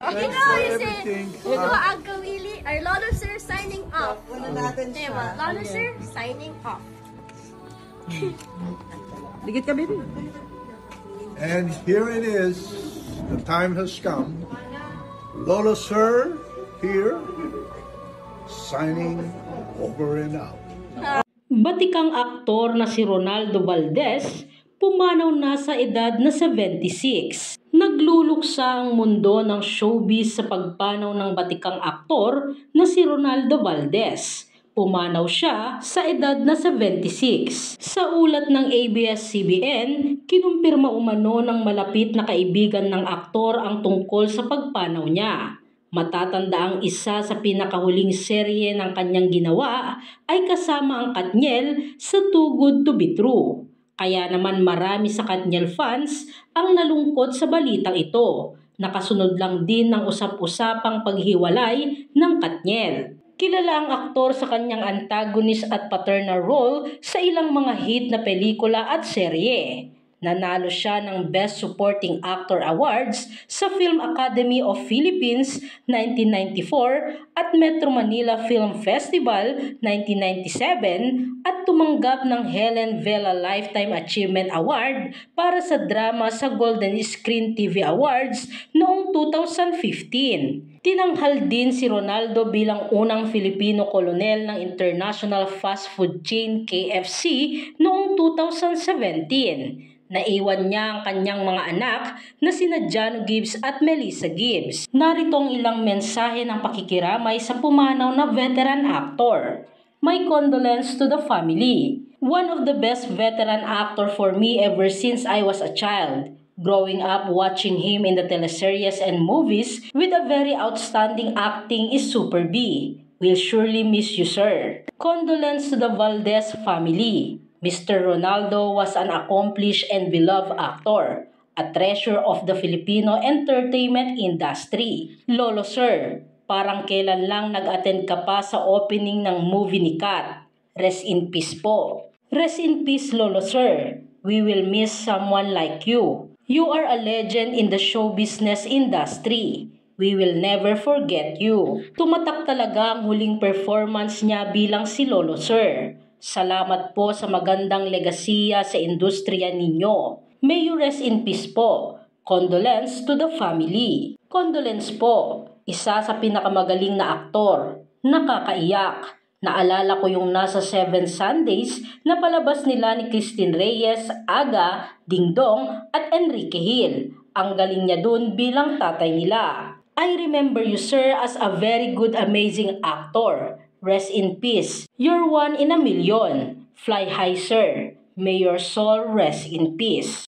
You know, you say, you know, Uncle Willie, our Lolo Sir signing off. Lolo Sir signing off. Ligit ka, baby. And here it is. The time has come. Lolo Sir here, signing over and out. Batikang aktor na si Ronaldo Valdez, pumanaw na sa edad na 76. Nagluluksa ang mundo ng showbiz sa pagpanaw ng batikang aktor na si Ronaldo Valdez. Pumanaw siya sa edad na 76. Sa ulat ng ABS-CBN, kinumpirma umano ng malapit na kaibigan ng aktor ang tungkol sa pagpanaw niya. Matatanda ang isa sa pinakahuling serye ng kanyang ginawa ay kasama ang Katniel sa Too Good to Be True. Kaya naman marami sa Katniel fans ang nalungkot sa balitang ito. Nakasunod lang din ng usap-usapang paghiwalay ng Katniel. Kilala ang aktor sa kanyang antagonist at paternal role sa ilang mga hit na pelikula at serye. Nanalo siya ng Best Supporting Actor Awards sa Film Academy of Philippines 1994 at Metro Manila Film Festival 1997 at tumanggap ng Helen Vela Lifetime Achievement Award para sa drama sa Golden Screen TV Awards noong 2015. Tinanghal din si Ronaldo bilang unang Filipino kolonel ng international fast food chain KFC noong 2017. Naiwan niya ang kanyang mga anak na sina Jano Gibbs at Melissa Gibbs. Narito ang ilang mensahe ng pakikiramay sa pumanaw na veteran actor. My condolence to the family. One of the best veteran actor for me ever since I was a child. Growing up watching him in the teleseries and movies with a very outstanding acting is Super B. We'll surely miss you, sir. Condolence to the Valdez family. Mr. Ronaldo was an accomplished and beloved actor, a treasure of the Filipino entertainment industry. Lolo Sir, parang kailan lang nag-attend ka pa sa opening ng movie ni Kat. Rest in peace po. Rest in peace, Lolo Sir. We will miss someone like you. You are a legend in the show business industry. We will never forget you. Tumatak talaga ang huling performance niya bilang si Lolo Sir. Salamat po sa magandang legasiya sa industriya ninyo. May you rest in peace po. Condolence to the family. Condolence po. Isa sa pinakamagaling na aktor. Nakakaiyak. Naalala ko yung nasa 7 Sundays na palabas nila ni Christine Reyes, Aga, Dingdong at Enrique Hill. Ang galing niya dun bilang tatay nila. I remember you, sir, as a very good, amazing actor. Rest in peace. You're one in a million. Fly high, sir. May your soul rest in peace.